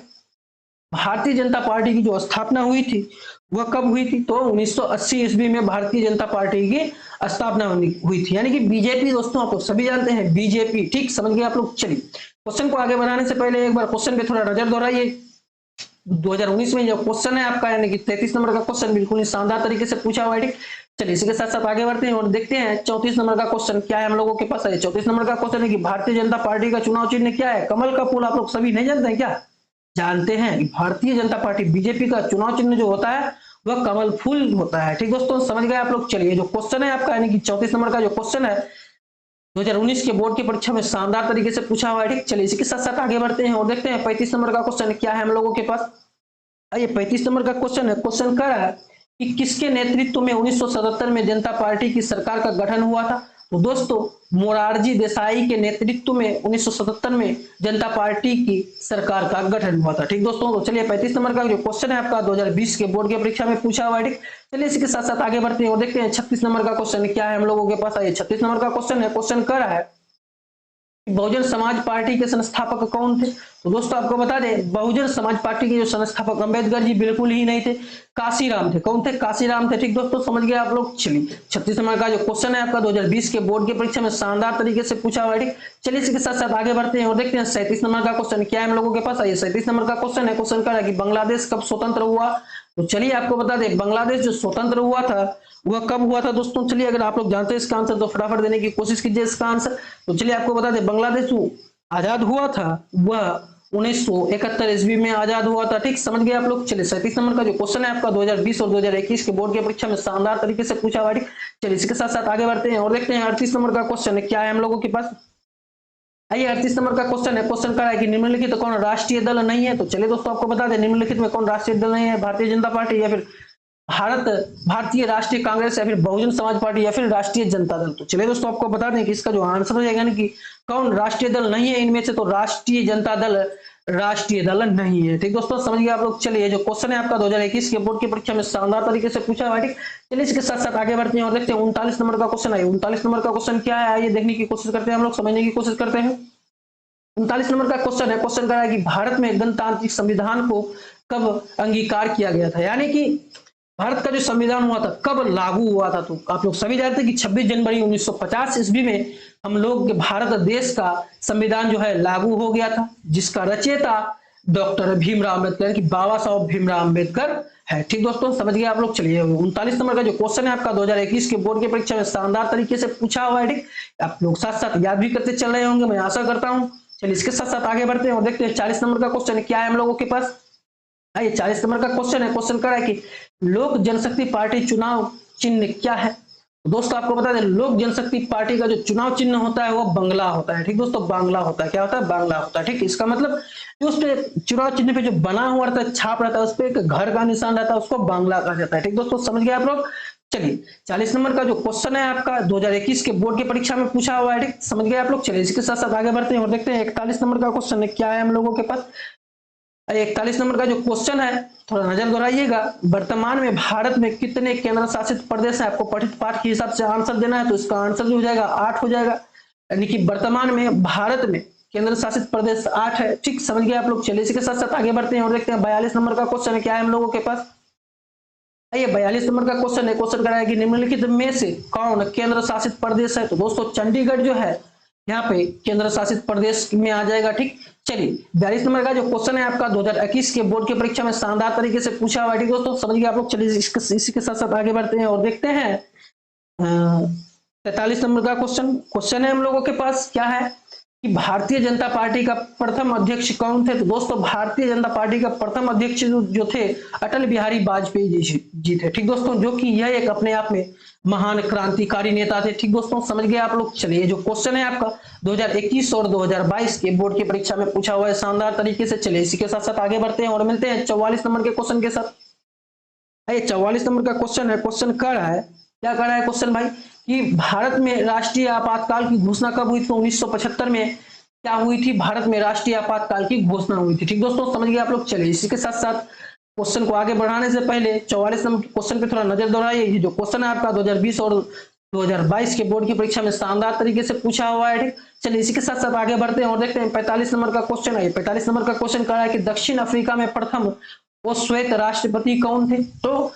Speaker 1: भारतीय जनता पार्टी की जो स्थापना हुई थी वह कब हुई थी, तो 1980 ईस्वी में भारतीय जनता पार्टी की स्थापना हुई थी, यानी कि बीजेपी। दोस्तों आप लोग सभी जानते हैं बीजेपी। ठीक, समझ गए आप लोग। चलिए क्वेश्चन को आगे बढ़ाने से पहले एक बार क्वेश्चन पे थोड़ा नजर दोहराइए। 2019 में जो क्वेश्चन है आपका, यानी कि 33 नंबर का क्वेश्चन बिल्कुल ही शानदार तरीके से पूछा हुआ है। ठीक, चलिए इसी के साथ साथ आगे बढ़ते हैं और देखते हैं 34 नंबर का क्वेश्चन क्या है हम लोगों के पास है। 34 नंबर का क्वेश्चन है कि भारतीय जनता पार्टी का चुनाव चिन्ह क्या है। कमल का फूल। आप लोग सभी नहीं जानते हैं क्या, जानते हैं कि भारतीय जनता पार्टी बीजेपी का चुनाव चिन्ह जो होता है वह कमल फूल होता है। ठीक दोस्तों, समझ गए आप लोग। चलिए जो क्वेश्चन है आपका, यानी कि 34 नंबर का जो क्वेश्चन है 2019 के बोर्ड की परीक्षा में शानदार तरीके से पूछा हुआ है। ठीक, चलिए इसी के साथ साथ आगे बढ़ते हैं और देखते हैं 35 नंबर का क्वेश्चन क्या है हम लोगों के पास। ये 35 नंबर का क्वेश्चन है, क्वेश्चन कर रहा है कि किसके नेतृत्व में 1977 में जनता पार्टी की सरकार का गठन हुआ था। तो दोस्तों मोरारजी देसाई के नेतृत्व में 1977 में जनता पार्टी की सरकार का गठन हुआ था। ठीक दोस्तों, तो चलिए 35 नंबर का जो क्वेश्चन है आपका 2020 के बोर्ड की परीक्षा में पूछा हुआ है। ठीक, चलिए इसी के साथ साथ आगे बढ़ते हैं और देखते हैं 36 नंबर का क्वेश्चन क्या है हम लोगों के पास। आइए 36 नंबर का क्वेश्चन है, क्वेश्चन कर रहा है बहुजन समाज पार्टी के संस्थापक कौन थे। तो दोस्तों आपको बता दें बहुजन समाज पार्टी के जो संस्थापक अंबेडकर जी बिल्कुल ही नहीं थे, काशीराम थे। कौन थे, काशीराम थे। ठीक दोस्तों, समझ गए आप लोग। चलिए 36 नंबर का जो क्वेश्चन है आपका 2020 के बोर्ड की परीक्षा में शानदार तरीके से पूछा हुआ है। ठीक, चलिए इसके साथ साथ आगे बढ़ते हैं और देखते हैं 37 नंबर का क्वेश्चन क्या है हम लोगों के पास। आइए 37 नंबर का क्वेश्चन है, क्वेश्चन कर रहा है कि बांग्लादेश कब स्वतंत्र हुआ। तो चलिए आपको बता दें बांग्लादेश जो स्वतंत्र हुआ था वह कब हुआ था दोस्तों। चलिए अगर आप लोग जानते हैं इसका आंसर तो फटाफट देने की कोशिश कीजिए इसका आंसर। तो चलिए आपको बता दें बांग्लादेश जो आजाद हुआ था वह 1971 ईस्वी में आजाद हुआ था। ठीक, समझ गए आप लोग। चलिए 37 नंबर का जो क्वेश्चन है आपका 2020 और 2021 के बोर्ड की परीक्षा में शानदार तरीके से पूछा हुआ है। चलिए इसके साथ साथ आगे बढ़ते हैं और देखते हैं 38 नंबर का क्वेश्चन क्या है हम लोगों के पास। आइए 38 नंबर का क्वेश्चन है, क्वेश्चन कर रहा है कि निम्नलिखित तो कौन राष्ट्रीय दल नहीं है। तो चलिए दोस्तों आपको बता दें निम्नलिखित में कौन राष्ट्रीय दल नहीं है, भारतीय जनता पार्टी या फिर भारतीय राष्ट्रीय कांग्रेस या फिर बहुजन समाज पार्टी या फिर राष्ट्रीय जनता दल। तो चलिए दोस्तों आपको बता दें कि इसका जो आंसर हो जाएगा ना कि कौन राष्ट्रीय दल नहीं है इनमें से, तो राष्ट्रीय जनता दल राष्ट्रीय दल नहीं है। ठीक दोस्तों, समझ गए आप लोग। चलिए जो क्वेश्चन है आपका 2021 के बोर्ड की परीक्षा में शानदार तरीके से पूछा हुआ है। ठीक, चलिए इसके साथ साथ आगे बढ़ते हैं और देखते हैं 39 नंबर का क्वेश्चन है। 39 नंबर का क्वेश्चन क्या है आइए देखने की कोशिश करते हैं, हम लोग समझने की कोशिश करते हैं। 39 नंबर का क्वेश्चन है, क्वेश्चन कर रहा है कि भारत में गणतांत्रिक संविधान को कब अंगीकार किया गया था, यानी कि भारत का जो संविधान हुआ था कब लागू हुआ था। तो आप लोग सभी जानते हैं कि 26 जनवरी 1950 ईस्वी में हम लोग के भारत देश का संविधान जो है लागू हो गया था, जिसका रचयिता डॉक्टर भीमराव अम्बेडकर की बाबा साहब भीमराव अम्बेडकर है। ठीक दोस्तों, समझ गए आप लोग। चलिए 39 नंबर का जो क्वेश्चन है आपका 2021 के बोर्ड की परीक्षा में शानदार तरीके से पूछा हुआ है। ठीक, आप लोग साथ साथ याद भी करते चल रहे होंगे, मैं आशा करता हूँ। चलिए इसके साथ साथ आगे बढ़ते हैं और देखते हैं 40 नंबर का क्वेश्चन क्या है हम लोगों के पास। आइए 40 नंबर का क्वेश्चन है, क्वेश्चन कर रहा है कि लोक जनशक्ति पार्टी चुनाव चिन्ह क्या है। दोस्तों आपको बता दें लोक जनशक्ति पार्टी का जो चुनाव चिन्ह होता है वो बांग्ला होता है। ठीक दोस्तों, बांग्ला होता है। क्या होता है, बांग्ला होता है। ठीक, इसका मतलब जो उस पे चुनाव चिन्ह पे जो बना हुआ रहता है, छाप रहता है, उस पर एक घर का निशान रहता है, उसको बांग्ला कहा जाता है। ठीक दोस्तों, समझ गए आप लोग। चलिए 40 नंबर का जो क्वेश्चन है आपका 2021 के बोर्ड की परीक्षा में पूछा हुआ है। ठीक, समझ गए आप लोग। चलिए इसके साथ साथ आगे बढ़ते हैं और देखते हैं 41 नंबर का क्वेश्चन क्या है हम लोगों के पास। 41 नंबर का जो क्वेश्चन है थोड़ा नजर दोहराइएगा, वर्तमान में भारत में कितने केंद्र शासित प्रदेश है। आपको पठित पाठ के हिसाब से आंसर देना है, तो इसका आंसर जो हो जाएगा 8 हो जाएगा, यानी कि वर्तमान में भारत में केंद्र शासित प्रदेश 8 है। ठीक, समझ गए आप लोग। चलिए इसके साथ साथ आगे बढ़ते हैं और देखते हैं 42 नंबर का क्वेश्चन क्या है हम लोगों के पास। आइए 42 नंबर का क्वेश्चन है, क्वेश्चन कराया कि निम्नलिखित में से कौन केंद्र शासित प्रदेश है। तो दोस्तों चंडीगढ़ जो है यहाँ पे केंद्र शासित प्रदेश में आ जाएगा। ठीक, चलिए 42 नंबर का जो क्वेश्चन है आपका 2021 के बोर्ड की परीक्षा में शानदार तरीके से पूछा हुआ है। ठीक दोस्तों, समझ गए आप लोग। चलिए इसी के साथ साथ आगे बढ़ते हैं और देखते हैं 43 नंबर का क्वेश्चन है हम लोगों के पास, क्या है कि भारतीय जनता पार्टी का प्रथम अध्यक्ष कौन थे। तो दोस्तों भारतीय जनता पार्टी का प्रथम अध्यक्ष जो थे अटल बिहारी वाजपेयी जी थे। ठीक दोस्तों, जो कि यह एक अपने आप में महान क्रांतिकारी नेता थे। ठीक दोस्तों, समझ गए आप लोग। चलिए जो क्वेश्चन है आपका 2021 और 2022 के बोर्ड की परीक्षा में पूछा हुआ है शानदार तरीके से। चलिए इसी के साथ साथ आगे बढ़ते हैं और मिलते हैं 44 नंबर के क्वेश्चन के साथ। 44 नंबर का क्वेश्चन है, क्वेश्चन कर रहा है, क्या कर रहा है क्वेश्चन भाई, कि भारत में राष्ट्रीय आपातकाल की घोषणा कब हुई थी। 1975 में क्या हुई थी, भारत में राष्ट्रीय आपातकाल की घोषणा हुई थी। ठीक दोस्तों, समझ गए आप लोग। चलिए इसी के साथ साथ क्वेश्चन को आगे बढ़ाने से पहले 44 नंबर के क्वेश्चन पे थोड़ा नजर दौड़ाइए। ये जो क्वेश्चन है आपका 2020 और 2022 के बोर्ड की परीक्षा में शानदार तरीके से पूछा हुआ है। ठीक, चलिए इसी के साथ साथ आगे बढ़ते हैं और देखते हैं 45 नंबर का क्वेश्चन है। 45 नंबर का क्वेश्चन कह रहा है कि दक्षिण अफ्रीका में प्रथम वो श्वेत राष्ट्रपति कौन थे। तो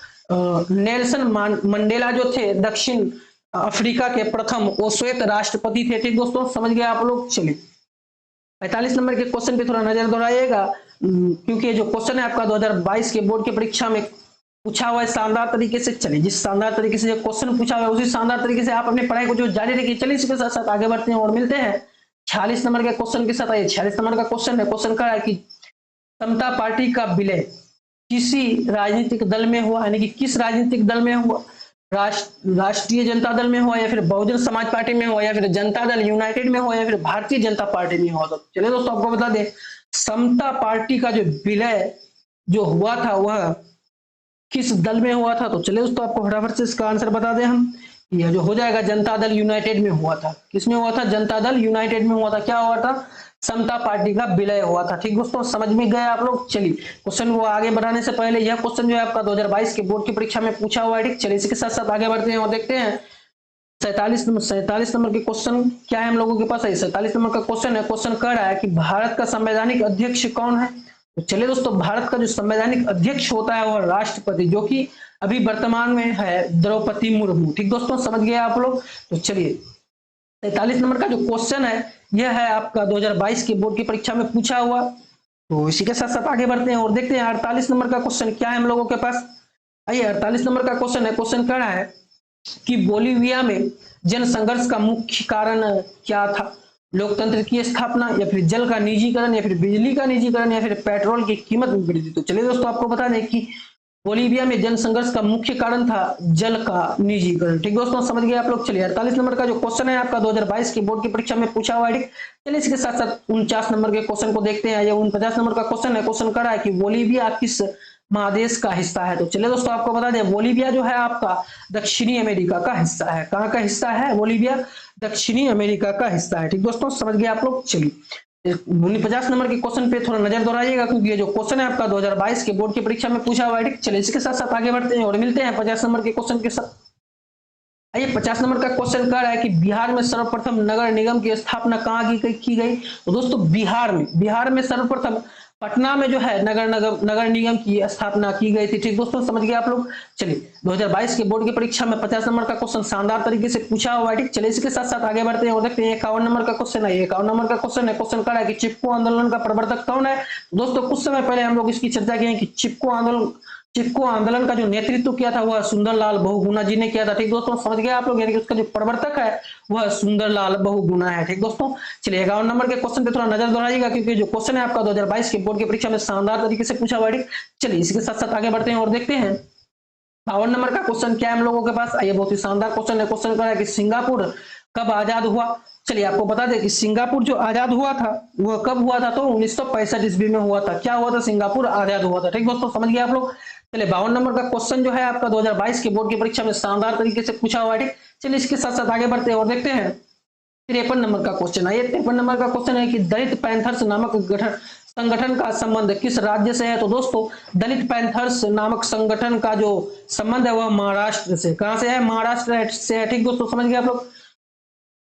Speaker 1: नेल्सन मंडेला जो थे दक्षिण अफ्रीका के प्रथम वो श्वेत राष्ट्रपति थे। ठीक दोस्तों, समझ गए आप लोग। चलिए 45 नंबर के क्वेश्चन पे थोड़ा नजर दौड़ाइएगा, क्योंकि जो क्वेश्चन है आपका 2022 के बोर्ड की परीक्षा में पूछा हुआ है शानदार तरीके से। चलिए जिस शानदार तरीके से क्वेश्चन पूछा हुआ है उसी शानदार तरीके से आप अपनी पढ़ाई को जो जारी रखिए। चलिए इसके साथ साथ आगे बढ़ते हैं और मिलते हैं 46 नंबर के क्वेश्चन के साथ। आइए 46 नंबर का क्वेश्चन है, क्वेश्चन का है कि समता पार्टी का विलय किसी राजनीतिक दल में हुआ, यानी कि किस राजनीतिक दल में हुआ, राष्ट्रीय जनता दल में हुआ, या फिर बहुजन समाज पार्टी में हुआ, या फिर जनता दल यूनाइटेड में हुआ, या फिर भारतीय जनता पार्टी में हुआ। तो चलिए दोस्तों आपको बता दें समता पार्टी का जो विलय जो हुआ था वह किस दल में हुआ था। तो चलिए दोस्तों आपको फटाफट से इसका आंसर बता दें हम, यह जो हो जाएगा जनता दल यूनाइटेड में हुआ था। किसमें हुआ था, जनता दल यूनाइटेड में हुआ था। क्या हुआ था, समता पार्टी का विलय हुआ था। ठीक दोस्तों, समझ में गए आप लोग। चलिए क्वेश्चन को आगे बढ़ाने से पहले यह क्वेश्चन जो है आपका 2022 के बोर्ड की परीक्षा में पूछा हुआ है। ठीक, चलिए इसके साथ साथ आगे बढ़ते हैं और देखते हैं 47 नंबर के क्वेश्चन क्या है हम लोगों के पास है। 47 नंबर का क्वेश्चन है, क्वेश्चन कह रहा है कि भारत का संवैधानिक अध्यक्ष कौन है। तो चलिए दोस्तों भारत का जो संवैधानिक अध्यक्ष होता है वह राष्ट्रपति, जो कि अभी वर्तमान में है द्रौपदी मुर्मू। ठीक दोस्तों, समझ गए आप लोग। तो चलिए 43 नंबर का जो क्वेश्चन है यह है आपका 2022 के बोर्ड की परीक्षा में पूछा हुआ। तो इसी के साथ साथ आगे बढ़ते हैं और देखते हैं 48 नंबर का क्वेश्चन क्या है हम लोगों के पास। आइए 48 नंबर का क्वेश्चन है, क्वेश्चन कह रहा है कि बोलीविया में जन संघर्ष का मुख्य कारण क्या था। लोकतंत्र की स्थापना, या फिर जल का निजीकरण, या फिर बिजली का निजीकरण, या फिर पेट्रोल की कीमत में वृद्धि। तो चलिए दोस्तों आपको बता दें कि बोलीविया में जन संघर्ष का मुख्य कारण था जल का निजीकरण। ठीक दोस्तों, समझ गए आप लोग। चलिए 48 नंबर का जो क्वेश्चन है आपका 2022 की बोर्ड की परीक्षा में पूछा हुआ है। ठीक, चलिए इसके साथ साथ 49 नंबर के क्वेश्चन को देखते हैं। ये 49 नंबर का क्वेश्चन है, क्वेश्चन कर रहा है कि बोलीविया किस महादेश का हिस्सा है। तो चलिए दोस्तों आपको बता दें बोलीविया जो है आपका दक्षिणी अमेरिका का हिस्सा है। कहाँ का हिस्सा है, बोलीविया दक्षिणी अमेरिका का हिस्सा है। ठीक दोस्तों, समझ गए आप लोग। चलिए 50 नंबर के क्वेश्चन पे थोड़ा नजर दोहराइएगा, क्योंकि ये जो क्वेश्चन है आपका 2022 के बोर्ड की परीक्षा में पूछा हुआ है। ठीक, चलिए इसके साथ साथ आगे बढ़ते हैं और मिलते हैं 50 नंबर के क्वेश्चन के साथ। आइए 50 नंबर का क्वेश्चन कह रहा है कि बिहार में सर्वप्रथम नगर निगम की स्थापना कहाँ की गई। तो दोस्तों बिहार में सर्वप्रथम पटना में जो है नगर निगम की स्थापना की गई थी। ठीक दोस्तों, समझ गए आप लोग। चलिए 2022 के बोर्ड की परीक्षा में 50 नंबर का क्वेश्चन शानदार तरीके से पूछा हुआ है। ठीक, चलिए इसके साथ साथ आगे बढ़ते हैं और देखते हैं 51 नंबर का क्वेश्चन है। 51 नंबर का क्वेश्चन है, क्वेश्चन कर रहा है कि चिपको आंदोलन का प्रवर्तक कौन है। दोस्तों कुछ समय पहले हम लोग इसकी चर्चा की कि चिपको आंदोलन का जो नेतृत्व किया था वह सुंदरलाल बहुगुणा जी ने किया था। ठीक दोस्तों, समझ गए आप लोग, यानी कि उसका जो प्रवर्तक है वह सुंदरलाल बहुगुणा है। ठीक दोस्तों, चलिए 51 नंबर के क्वेश्चन पे थोड़ा नजर दोहराइएगा, क्योंकि जो क्वेश्चन है आपका 2022 के बोर्ड की परीक्षा में शानदार तरीके से पूछा हुआ है। चलिए इसके साथ साथ आगे बढ़ते हैं और देखते हैं 52 नंबर का क्वेश्चन क्या है हम लोगों के पास। आइए बहुत ही शानदार क्वेश्चन है, क्वेश्चन कर रहा है कि सिंगापुर कब आजाद हुआ। चलिए आपको बता दें कि सिंगापुर जो आजाद हुआ था वह कब हुआ था, तो 1965 ईस्वी में हुआ था। क्या हुआ था, सिंगापुर आजाद हुआ था। ठीक दोस्तों, समझ गए आप लोग। चलिए 52 नंबर का क्वेश्चन जो है आपका 2022 के बोर्ड की परीक्षा में शानदार तरीके से पूछा हुआ है। ठीक, चलिए इसके साथ साथ आगे बढ़ते हैं और देखते हैं 53 नंबर का क्वेश्चन। आइए 53 नंबर का क्वेश्चन है कि दलित पैंथर्स नामक संगठन का संबंध किस राज्य से है। तो दोस्तों दलित पैंथर्स नामक संगठन का जो संबंध है वह महाराष्ट्र से। कहां से है, महाराष्ट्र से है। ठीक दोस्तों, समझ गए आप लोग।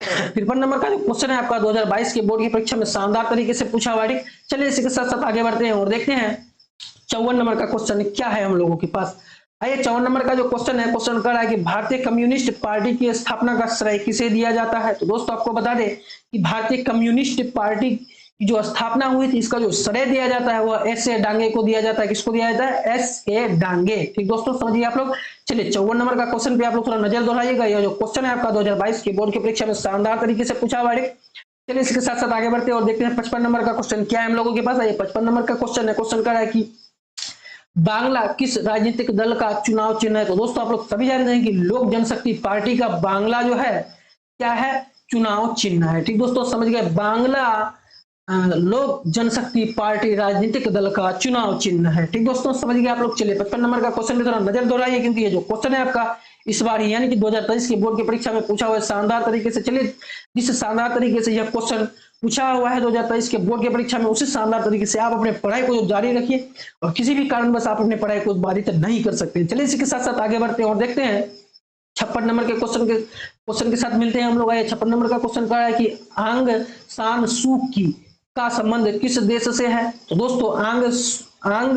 Speaker 1: 53 नंबर का जो क्वेश्चन है आपका 2022 के बोर्ड की परीक्षा में शानदार तरीके से पूछा हुआ है। चलिए इसी के साथ साथ आगे बढ़ते हैं और देखते हैं 54 नंबर का क्वेश्चन क्या है हम लोगों के पास। आइए 54 नंबर का जो क्वेश्चन है, क्वेश्चन कर रहा है कि भारतीय कम्युनिस्ट पार्टी की स्थापना का श्रेय किसे दिया जाता है। तो दोस्तों आपको बता दें कि भारतीय कम्युनिस्ट पार्टी की जो स्थापना हुई थी, इसका जो श्रेय दिया जाता है वह एस ए डांगे को दिया जाता है। किसको दिया जाता है? S A Dange. ठीक दोस्तों, समझिए आप लोग। चलिए 54 नंबर का क्वेश्चन पे आप लोग थोड़ा नजर दोहराइएगा। यह जो क्वेश्चन है आपका 2022 की बोर्ड की परीक्षा में शानदार तरीके से पूछा हुआ है। चलिए इसके साथ साथ आगे बढ़ते हैं और देखते हैं 55 नंबर का क्वेश्चन क्या है हम लोगों के पास। आइए 55 नंबर का क्वेश्चन है। क्वेश्चन क्या है कि बांग्ला किस राजनीतिक दल का चुनाव चिन्ह है? तो दोस्तों आप लोग सभी जानते हैं कि लोक जनशक्ति पार्टी का बांग्ला जो है क्या है? चुनाव चिन्ह है। ठीक दोस्तों, समझ गए। बांग्ला लोक जनशक्ति पार्टी राजनीतिक दल का चुनाव चिन्ह है। ठीक दोस्तों, समझ गए आप लोग। चलिए 55 नंबर का क्वेश्चन में थोड़ा नजर दोहराइए, क्योंकि ये जो क्वेश्चन है आपका इस बार यानी कि 2023 की बोर्ड की परीक्षा में पूछा हुआ है शानदार तरीके से। चलिए जिस शानदार तरीके से यह क्वेश्चन पूछा हुआ है 2023 के बोर्ड की परीक्षा में, उसी शानदार तरीके से आप अपने पढ़ाई को जारी रखिए और किसी भी कारणवश आप अपने पढ़ाई को बाधित नहीं कर सकते। चलिए इसी के साथ साथ आगे बढ़ते हैं और देखते हैं 56 नंबर के क्वेश्चन के साथ मिलते हैं हम लोग। आए 56 नंबर का क्वेश्चन क्या है कि आंग सान सू की का संबंध किस देश से है? तो दोस्तों आंग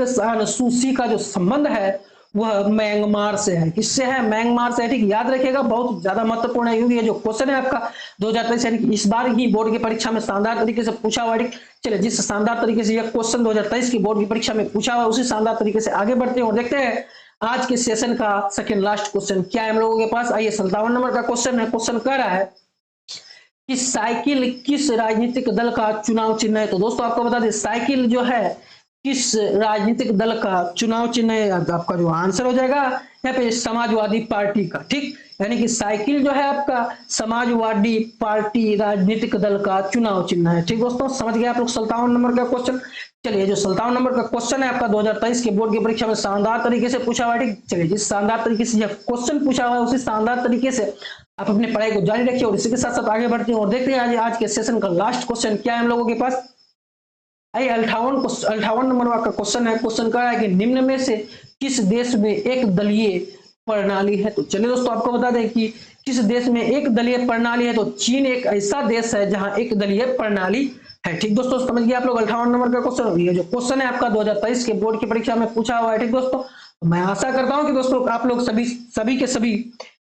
Speaker 1: सान सू की का जो संबंध है वह म्यांमार से है। किससे है? म्यांमार से है। ठीक, याद रखिएगा, बहुत ज्यादा महत्वपूर्ण है, क्योंकि ये जो क्वेश्चन है आपका 2023 यानी कि इस बार ही बोर्ड की परीक्षा में शानदार तरीके से पूछा हुआ है। चलिए जिस शानदार तरीके से यह क्वेश्चन 2023 की बोर्ड की परीक्षा में पूछा हुआ है, उसी शानदार तरीके से आगे बढ़ते हैं और देखते हैं आज के सेशन का सेकंड लास्ट क्वेश्चन क्या है हम लोगों के पास। आइए 57 नंबर का क्वेश्चन है। क्वेश्चन कह रहा है कि साइकिल किस राजनीतिक दल का चुनाव चिन्ह है? तो दोस्तों आपको बता दें साइकिल जो है किस राजनीतिक दल का चुनाव चिन्ह है? आपका जो आंसर हो जाएगा यहाँ पे समाजवादी पार्टी का। ठीक, यानी कि साइकिल जो है आपका समाजवादी पार्टी राजनीतिक दल का चुनाव चिन्ह है। ठीक दोस्तों, समझ गए आप लोग 57 नंबर का क्वेश्चन। चलिए जो 57 नंबर का क्वेश्चन है आपका 2023 के बोर्ड की परीक्षा में शानदार तरीके से पूछा हुआ है। ठीक, चलिए जिस शानदार तरीके से यह क्वेश्चन पूछा हुआ है उसी शानदार तरीके से आप अपने पढ़ाई को जारी रखिए और इसी के साथ साथ आगे बढ़ते हैं और देखते हैं आज के सेशन का लास्ट क्वेश्चन क्या है हम लोगों के पास। आइए 58 नंबर का क्वेश्चन है। क्वेश्चन क्या है कि निम्न में से किस देश में एक दलीय प्रणाली है? तो चलिए दोस्तों आपको बता दें कि किस देश में एक दलीय प्रणाली है। तो चीन एक ऐसा देश है जहां एक दलीय प्रणाली है। ठीक दोस्तों, समझ गए आप लोग 58 नंबर का क्वेश्चन। ये जो क्वेश्चन है आपका 2023 के बोर्ड की परीक्षा में पूछा हुआ है। ठीक दोस्तों, मैं आशा करता हूं कि दोस्तों आप लोग सभी के सभी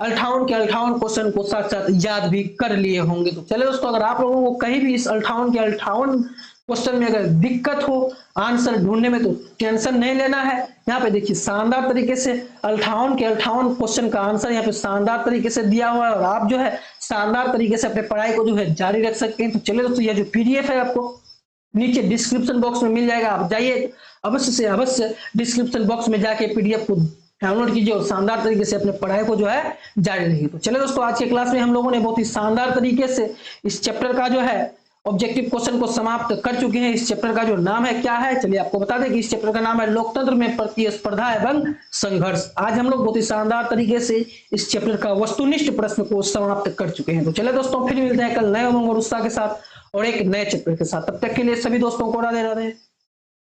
Speaker 1: 58 के 58 क्वेश्चन को साथ साथ याद भी कर लिए होंगे। तो चलिए दोस्तों, अगर आप लोगों को कहीं भी इस 58 के 58 क्वेश्चन में अगर दिक्कत हो आंसर ढूंढने में, तो टेंशन नहीं लेना है। यहाँ पे देखिए शानदार तरीके से 58 के 58 क्वेश्चन का आंसर यहाँ पे शानदार तरीके से दिया हुआ है और आप जो है शानदार तरीके से अपने पढ़ाई को जो है जारी रख सकते हैं। तो चलिए दोस्तों, यह जो पीडीएफ है आपको नीचे डिस्क्रिप्शन बॉक्स में मिल जाएगा। आप जाइए अवश्य से अवश्य डिस्क्रिप्शन बॉक्स में जाके पीडीएफ को डाउनलोड कीजिए और शानदार तरीके से अपने पढ़ाई को जो है जारी रखिए। तो चलिए दोस्तों, आज के क्लास में हम लोगों ने बहुत ही शानदार तरीके से इस चैप्टर का जो है ऑब्जेक्टिव क्वेश्चन को समाप्त कर चुके हैं। इस चैप्टर का जो नाम है क्या है, चलिए आपको बता दें कि इस चैप्टर का नाम है लोकतंत्र में प्रतिस्पर्धा एवं संघर्ष। आज हम लोग बहुत ही शानदार तरीके से इस चैप्टर का वस्तुनिष्ठ प्रश्न को समाप्त कर चुके हैं। तो चलिए दोस्तों, फिर मिलते हैं कल नए उमंग और उत्साह के साथ और एक नए चैप्टर के साथ। तब तक के लिए सभी दोस्तों को राधे राधे।